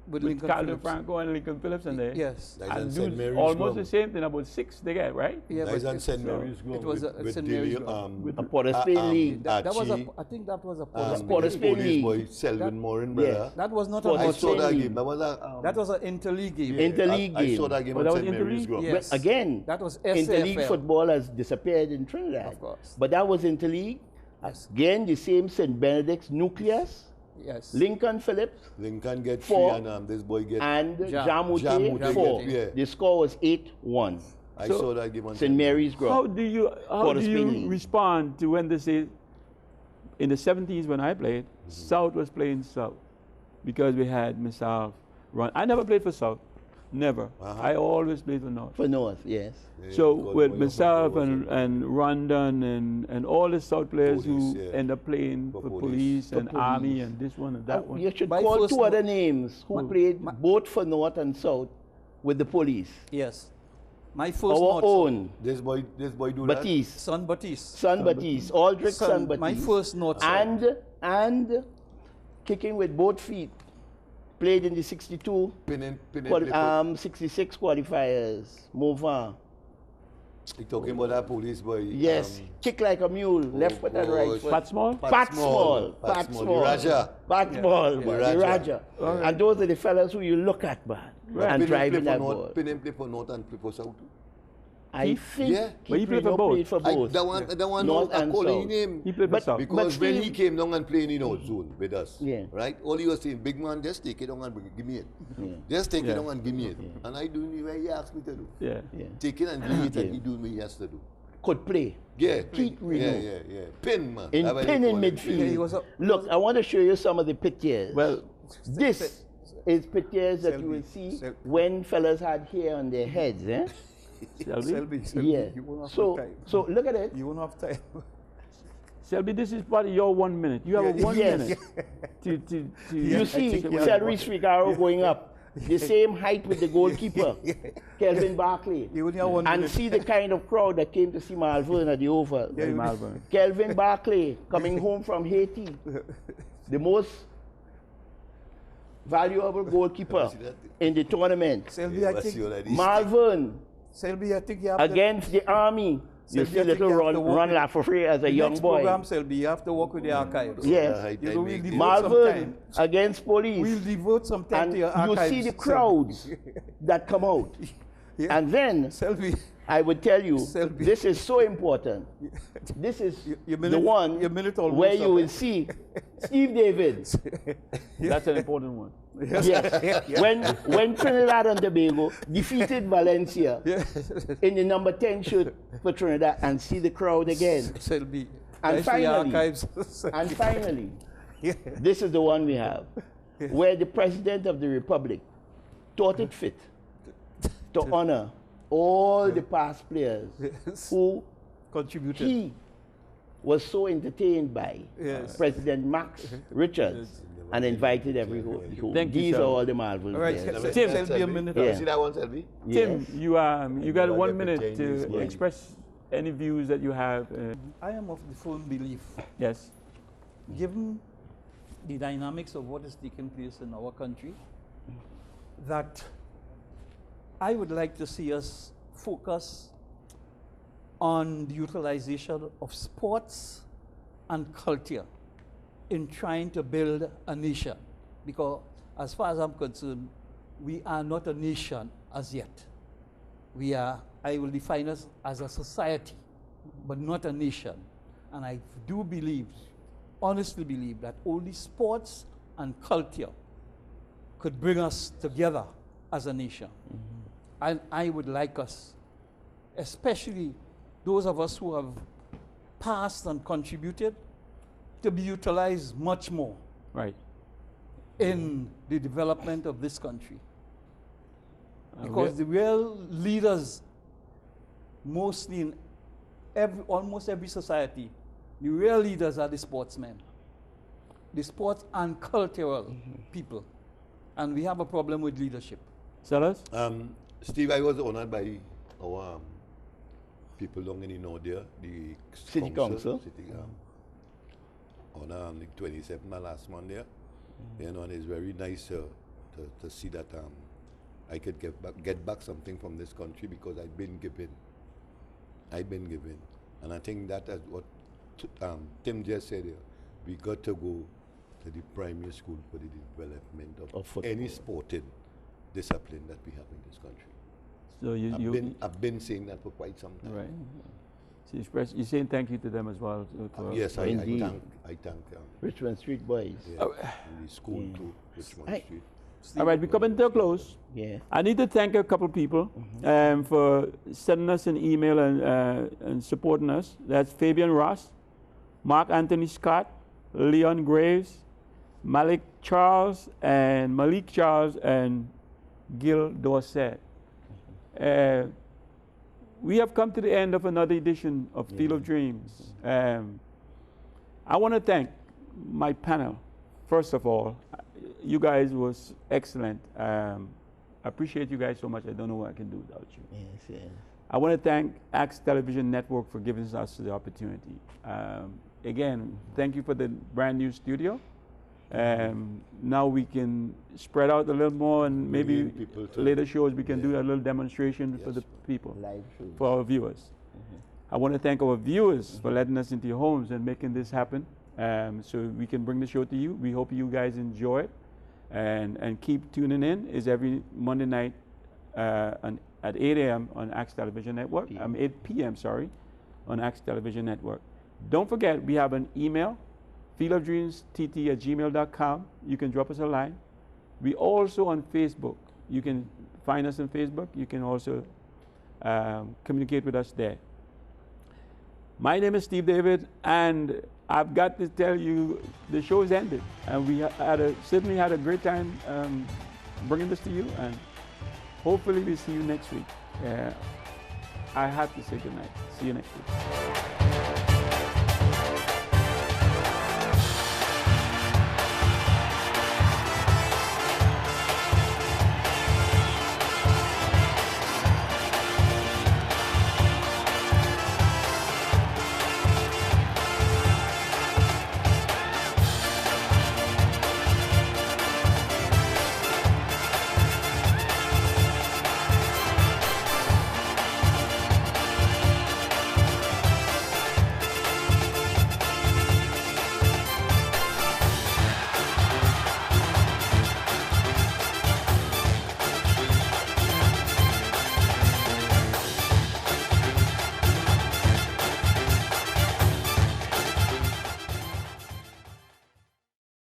with with Lincoln Calvin Phillips. Franco and Lincoln Phillips and there. Yes. That's And on St. do Mary's almost Grove. the same thing, about 6 they get, right? Yeah, That's but on St. Mary's Grove. it was with St. Dilly, Mary's Grove. A Port of Spain League. That was Archie, I think that was a Port of Spain police League. boy, Selvin Morin, brother. That was not Port a of I Spain saw that League. game. That was a that was an interleague game. Interleague I game. saw that game Oh, on that was St. Mary's interleague? Grove. Yes. Again, That was interleague SAFL. football has disappeared in Trinidad. Of course. But that was interleague. Yes. Again, the same St. Benedict's Nucleus, Yes. Lincoln Phillips, Lincoln get 4, 3 and this boy get. and Jamute Jamute 4. yeah. The score was 8-1. I So, saw that game on St. Mary's How Grove. do you Port of Spain League. respond to when they say in the 70s when I played, South was playing South because we had myself run. I never played for South, never. I always played for North. For North, yes. Yeah, So because with boy, myself your and Rondon and all the South players Police, who yeah. end up playing For for police. police and For army police. and this one and that one. You should My call first 2 other names who Well, played both for North and South with the police. Yes. My first Our North own, This boy do Batiste, son Batiste. Son Batiste, Aldrich Son Batiste. My first North side. and kicking with both feet. Played in the 62, that. Pin 66 qualifiers. Movan. You talking about that police boy? Yes, kick like a mule, left foot and right gosh. foot. Pat Small? Pat Small. Pat Pat Small. Small. The Raja. Pat Small, man, The the Raja. Raja. And those are the fellas who you look at, man, and driving that ball. Pin him play for North and play for South. I think Yeah. But he played for Keith both. played for both. That one North I and call South. him. He played for But- South. Because when still- he came down and playing in our zone with us, Yeah. right? All he was saying, big man, just take it down and give me it. Just take it down and give me it. And I do the way he asked me to do. Yeah. Yeah. Take it and give it, and he do what he has to do. Could play. Yeah. Keith Reno. Yeah. Pin, man. In That's what pin they in call it. midfield. he was a- Look, I want to show you some of the pictures. Well, This is pictures that you will see when fellas had hair on their heads, eh? Selby, Yeah. You won't have So, time. so look at it. You won't have time. Selby, this is part of your 1 minute. You have a 1 Yes. minute to You see Celery Figaro going up, the same height with the goalkeeper, Kelvin Barclay. You only have 1 And minute. see the kind of crowd that came to see Malvern at the Oval. Hey, Malvern. Kelvin Barclay coming home from Haiti, the most valuable goalkeeper in the tournament. Selby, I Let's see think, all that is. Malvern Selby, I think you have against the army. You Selby, see I think little you have to walk Ron with- Lafrefre as a the young next boy. program, Selby, you have to work with the archives. Yes. You know, we'll devote some Malvern time. against police. We'll devote some time And to your you archives. see the crowds that come out. Yeah. And then Selby, I would tell you, Selby. this is so important. This is your the minute- one your minute almost where up, you will eh? see Steve Davids. That's an important one. Yes. When Trinidad and Tobago defeated Valencia in the number 10 shirt for Trinidad, and see the crowd again. Selby. And Nice for your finally- archives. And finally, this is the one we have, where the President of the Republic thought it fit to honor all the past players who Contributed. he was so entertained by, Yes. President Max Richards, and invited every home. Thank you, These sir. are all the Marvel All right, players. Tim. Selby, a minute. Yeah. See that one, Selby? Tim, Yes. you got I 1 get the minute Chinese to one. express any views that you have. I am of the firm belief, Yes. given the dynamics of what is taking place in our country, that I would like to see us focus on the utilization of sports and culture in trying to build a nation. Because as far as I'm concerned, we are not a nation as yet. We are, I will define us as a society, but not a nation. And I do believe, honestly believe, that only sports and culture could bring us together as a nation. And I would like us, especially those of us who have passed and contributed, to be utilized much more Right. in the development of this country. Because we- the real leaders, mostly in almost every society, the real leaders are the sportsmen, the sports and cultural people. And we have a problem with leadership. Sellers? Steve, I was honored by our people down in the north there, the City Council. City, on the 27th last month there. You know, and it's very nice to to see that I could get back something from this country, because I've been given. And I think that is what Tim just said here. We got to go to the primary school for the development of any sporting discipline that we have in this country. So I've been saying that for quite some time. Right. So you're saying thank you to them as well. Yes, I thank Richmond Street boys. Yeah, the school to Richmond Street. All right, we're coming to a close. Yeah. I need to thank a couple people for sending us an email and supporting us. That's Fabian Ross, Mark Anthony Scott, Leon Graves, Malik Charles, and Gil Dorset. We have come to the end of another edition of Field of Dreams. I want to thank my panel. First of all, you guys was excellent. I appreciate you guys so much. I don't know what I can do without you. Yes, yes. I want to thank Axe Television Network for giving us the opportunity. Again, thank you for the brand new studio. Now we can spread out a little more, and maybe later shows we can do a little demonstration for the people, for our viewers. I want to thank our viewers for letting us into your homes and making this happen, so we can bring the show to you. We hope you guys enjoy it, and keep tuning in. It's every Monday night at 8 a.m. on Axe Television Network. 8 p.m. sorry, on Axe Television Network. Don't forget, we have an email, fieldofdreamstt@gmail.com. You can drop us a line. We also on Facebook. You can find us on Facebook. You can also communicate with us there. My name is Steve David, and I've got to tell you, the show's ended, and we certainly had a great time bringing this to you, and hopefully we see you next week. I have to say goodnight. See you next week.